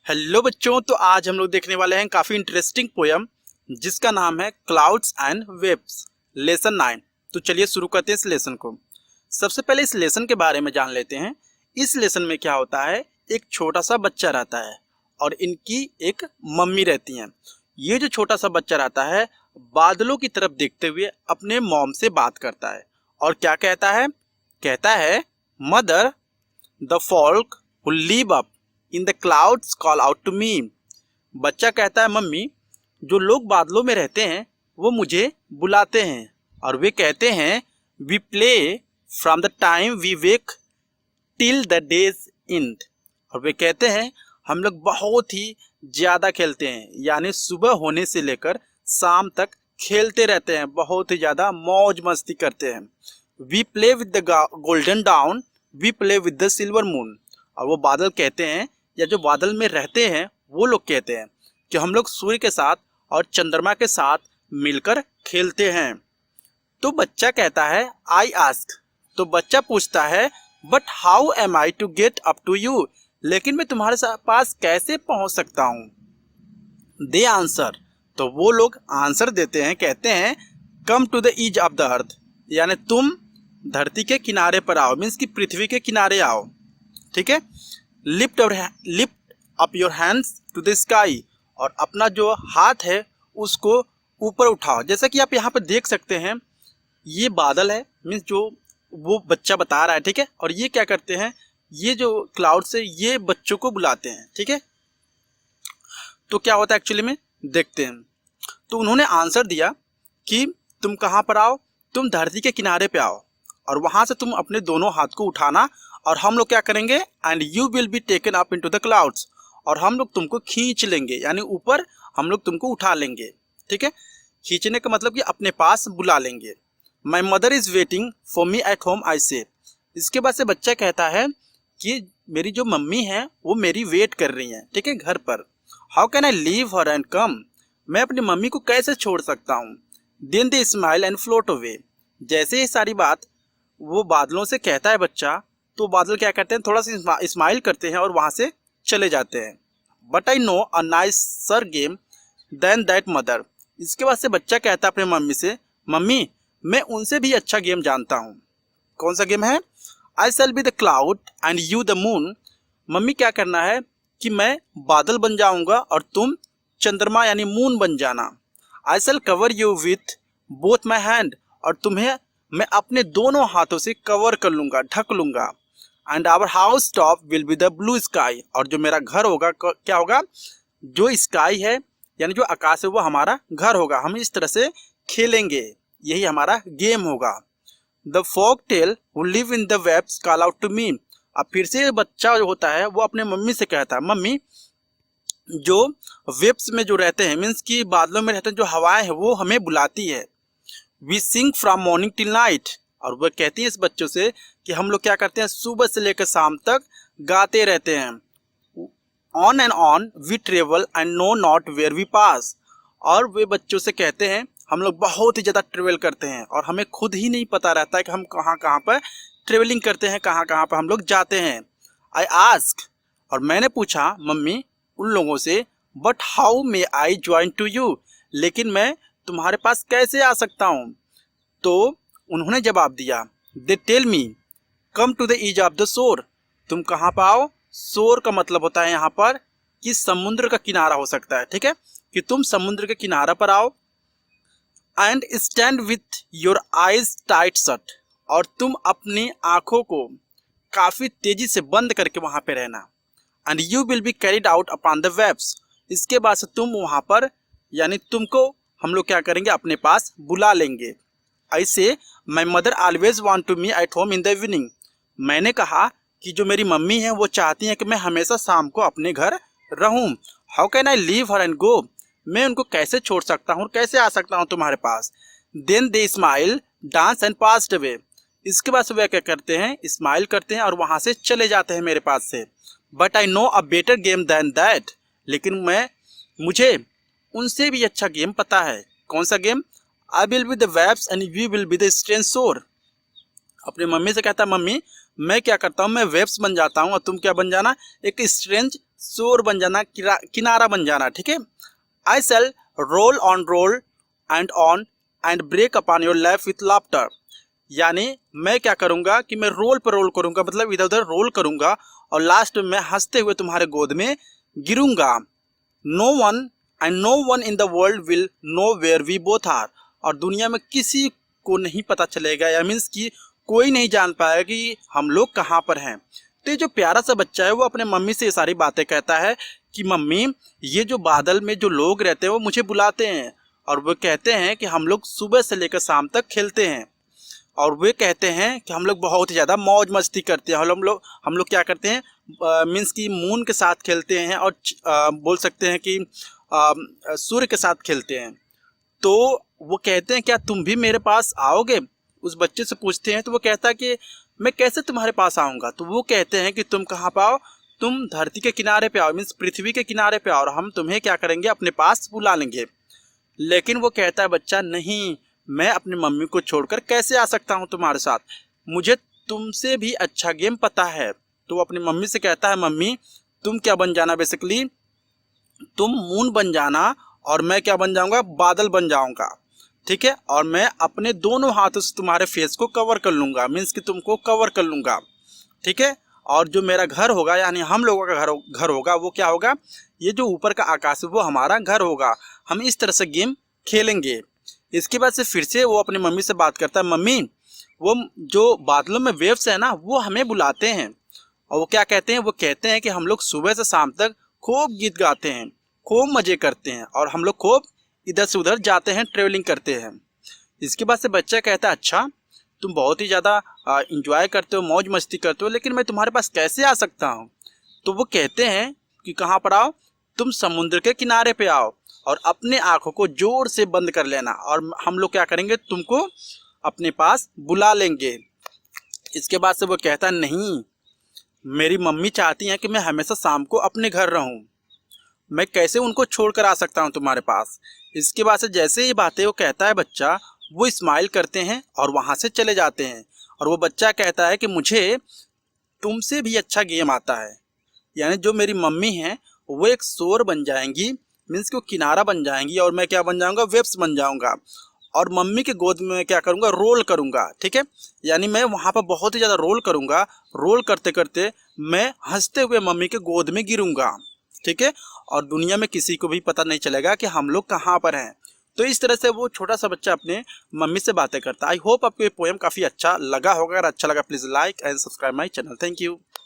Hello बच्चों, तो आज हम लोग देखने वाले हैं काफ़ी इंटरेस्टिंग पोयम जिसका नाम है क्लाउड्स एंड वेव्स, लेसन 9। तो चलिए शुरू करते हैं इस लेसन को। सबसे पहले इस लेसन के बारे में जान लेते हैं। इस लेसन में क्या होता है, एक छोटा सा बच्चा रहता है और इनकी एक मम्मी रहती हैं। ये जो छोटा सा बच्चा रहता है बादलों की तरफ देखते हुए अपने मॉम से बात करता है और क्या कहता है mother, the folk who live up in the clouds call out to me. बच्चा कहता है मम्मी, जो लोग बादलों में रहते हैं वो मुझे बुलाते हैं और वे कहते हैं we play from the time we wake till the day's end. और वे कहते हैं हम लोग बहुत ही ज़्यादा खेलते हैं, यानी सुबह होने से लेकर शाम तक खेलते रहते हैं, बहुत ही ज़्यादा मौज मस्ती करते हैं। We play with the golden dawn, we play with the silver moon. और वो बादल कहते हैं, या जो बादल में रहते हैं वो लोग कहते हैं कि हम लोग सूर्य के साथ और चंद्रमा के साथ मिलकर खेलते हैं। तो बच्चा कहता है आई आस्क, तो बच्चा पूछता है but how am I to get up to you, लेकिन मैं तुम्हारे पास कैसे पहुंच सकता हूं। दे आंसर, तो वो लोग आंसर देते हैं, कहते हैं come to the edge of the earth, यानी तुम धरती के किनारे पर आओ, मीन्स कि पृथ्वी के किनारे आओ। ठीक है। Lift up your hands to the sky, और अपना जो हाथ है उसको ऊपर उठाओ। जैसा कि आप यहाँ पर देख सकते हैं ये बादल है, मीन्स जो वो बच्चा बता रहा है। ठीक है। और ये क्या करते हैं, ये जो क्लाउड्स है ये बच्चों को बुलाते हैं। ठीक है। तो क्या होता है एक्चुअली में, देखते हैं। तो उन्होंने आंसर दिया कि तुम कहाँ पर आओ, तुम धरती के किनारे पे आओ और वहाँ से तुम अपने दोनों हाथ को उठाना और हम लोग क्या करेंगे, and you will be taken up into the clouds, और हम लोग तुमको खींच लेंगे, यानी ऊपर हम लोग तुमको उठा लेंगे। ठीक है। खींचने का मतलब कि अपने पास बुला लेंगे। My mother is waiting for me at home I say. इसके बाद से बच्चा कहता है कि मेरी जो मम्मी है वो मेरी वेट कर रही हैं, ठीक है, घर पर। How can I leave her and come, मैं अपनी मम्मी को कैसे छोड़ सकता हूँ। Then they smile and float away. जैसे ही सारी बात वो बादलों से कहता है बच्चा, तो बादल क्या करते हैं, थोड़ा सा स्माइल करते हैं और वहाँ से चले जाते हैं। But I know a nicer game than that mother. इसके बाद से बच्चा कहता है अपने मम्मी से, मम्मी मैं उनसे भी अच्छा गेम जानता हूँ। कौन सा गेम है, I shall be the cloud and you the moon. मम्मी क्या करना है कि मैं बादल बन जाऊँगा और तुम चंद्रमा यानी मून बन जाना। I shall cover you with both my hand, और तुम्हें मैं अपने दोनों हाथों से कवर कर लूँगा, ढक लूँगा। And our house top will be the blue sky, और जो मेरा घर होगा क्या होगा, जो स्काई है यानी जो आकाश है वो हमारा घर होगा। हम इस तरह से खेलेंगे, यही हमारा गेम होगा। The folk tell who live in the waves call out to me. अब फिर से बच्चा जो होता है वो अपने मम्मी से कहता है, मम्मी जो वेब्स में जो रहते हैं, मीन्स कि बादलों में रहते हैं, जो हवाएं हैं वो हमें बुलाती है। We sing from morning till night, और वह कहती हैं इस बच्चों से कि हम लोग क्या करते हैं, सुबह से लेकर शाम तक गाते रहते हैं। On and on we travel and know not where we pass, और वे बच्चों से कहते हैं हम लोग बहुत ही ज़्यादा ट्रेवल करते हैं और हमें खुद ही नहीं पता रहता है कि हम कहाँ कहाँ पर ट्रेवलिंग करते हैं, कहाँ कहाँ पर हम लोग जाते हैं। आई आस्क, और मैंने पूछा मम्मी उन लोगों से, but how may I join to you, लेकिन मैं तुम्हारे पास कैसे आ सकता हूँ। तो उन्होंने जवाब दिया, they tell me come to the edge of the shore. तुम कहाँ पर आओ, शोर का मतलब होता है यहाँ पर कि समुद्र का किनारा हो सकता है। ठीक है, कि तुम समुद्र के किनारा पर आओ। And stand with your eyes tight shut, और तुम अपनी आँखों को काफ़ी तेज़ी से बंद करके वहाँ पे रहना। And you will be carried out upon the waves. इसके बाद से तुम वहाँ पर, यानी तुमको हम लोग क्या करेंगे, अपने पास बुला लेंगे। ऐसे my mother always want to me at home in the evening. मैंने कहा कि जो मेरी मम्मी है वो चाहती हैं कि मैं हमेशा शाम को अपने घर रहूं। How can I leave her and go, मैं उनको कैसे छोड़ सकता हूँ, कैसे आ सकता हूँ तुम्हारे पास। Then they smile dance and passed away. इसके बाद वे क्या करते हैं, स्माइल करते हैं और वहाँ से चले जाते हैं मेरे पास से। But I know a better game than that, लेकिन मुझे उनसे भी अच्छा गेम पता है। कौन सा game, I will be the waves and we will be the strange shore. अपनी मम्मी से कहता है, मम्मी मैं क्या करता हूँ, मैं वेब्स बन जाता हूँ और तुम क्या बन जाना, एक स्ट्रेंज शोर बन जाना, किनारा बन जाना, ठीक है। I shall roll and break upon your lap with laughter, यानी मैं क्या करूंगा कि मैं रोल पर रोल करूंगा, मतलब इधर उधर रोल करूंगा और लास्ट में मैं हंसते हुए तुम्हारे गोद में गिरूंगा। No one in the world will know where we both are, और दुनिया में किसी को नहीं पता चलेगा, या मीन्स कि कोई नहीं जान पाएगा कि हम लोग कहाँ पर हैं। तो ये जो प्यारा सा बच्चा है वो अपने मम्मी से ये सारी बातें कहता है कि मम्मी, ये जो बादल में जो लोग रहते हैं वो मुझे बुलाते हैं और वो कहते हैं कि हम लोग सुबह से लेकर शाम तक खेलते हैं, और वे कहते हैं कि हम लोग बहुत ही ज़्यादा मौज मस्ती करते हैं। हम लोग क्या करते हैं, मीन्स कि मून के साथ खेलते हैं और बोल सकते हैं कि सूर्य के साथ खेलते हैं। तो वो कहते हैं क्या तुम भी मेरे पास आओगे? उस बच्चे से पूछते हैं तो वो कहता है कि मैं कैसे तुम्हारे पास आऊँगा? तो वो कहते हैं कि तुम कहाँ पे आओ, तुम धरती के किनारे पे आओ, मीन्स पृथ्वी के किनारे पे आओ, और हम तुम्हें क्या करेंगे, अपने पास बुला लेंगे। लेकिन वो कहता है बच्चा, नहीं, मैं अपनी मम्मी को छोड़कर कैसे आ सकता हूँ तुम्हारे साथ, मुझे तुमसे भी अच्छा गेम पता है। तो वो अपनी मम्मी से कहता है, मम्मी तुम क्या बन जाना, बेसिकली तुम मून बन जाना और मैं क्या बन जाऊंगा, बादल बन जाऊंगा, ठीक है। और मैं अपने दोनों हाथों से तुम्हारे फेस को कवर कर लूंगा, मीन्स कि तुमको कवर कर लूंगा, ठीक है। और जो मेरा घर होगा, यानी हम लोगों का घर होगा, वो क्या होगा, ये जो ऊपर का आकाश है वो हमारा घर होगा। हम इस तरह से गेम खेलेंगे। इसके बाद से फिर से वो अपनी मम्मी से बात करता है, मम्मी वो जो बादलों में वेव्स है ना वो हमें बुलाते हैं, और वो क्या कहते हैं, वो कहते हैं कि हम लोग सुबह से शाम तक खूब गीत गाते हैं, खूब मज़े करते हैं, और हम लोग खूब इधर से उधर जाते हैं, ट्रेवलिंग करते हैं। इसके बाद से बच्चा कहता है, अच्छा तुम बहुत ही ज़्यादा इंजॉय करते हो, मौज मस्ती करते हो, लेकिन मैं तुम्हारे पास कैसे आ सकता हूँ? तो वो कहते हैं कि कहाँ पर आओ, तुम समुद्र के किनारे पे आओ और अपने आँखों को ज़ोर से बंद कर लेना, और हम लोग क्या करेंगे, तुमको अपने पास बुला लेंगे। इसके बाद से वो कहता है, नहीं, मेरी मम्मी चाहती हैं कि मैं हमेशा शाम को अपने घर रहूं, मैं कैसे उनको छोड़कर आ सकता हूं तुम्हारे पास। इसके बाद से जैसे ही बातें वो कहता है बच्चा, वो स्माइल करते हैं और वहां से चले जाते हैं। और वो बच्चा कहता है कि मुझे तुमसे भी अच्छा गेम आता है, यानी जो मेरी मम्मी हैं वो एक शोर बन जाएंगी, मीन्स कि वो किनारा बन जाएंगी, और मैं क्या बन जाऊंगा, वेव्स बन जाऊंगा, और मम्मी के गोद में मैं क्या करूंगा, रोल करूंगा, ठीक है। यानी मैं वहां पर बहुत ही ज़्यादा रोल करूंगा, रोल करते करते मैं हंसते हुए मम्मी के गोद में गिरूंगा, ठीक है। और दुनिया में किसी को भी पता नहीं चलेगा कि हम लोग कहाँ पर हैं। तो इस तरह से वो छोटा सा बच्चा अपने मम्मी से बातें करता है। आई होप आपको ये पोएम काफ़ी अच्छा लगा होगा। अगर अच्छा लगा please like and subscribe my channel. Thank you.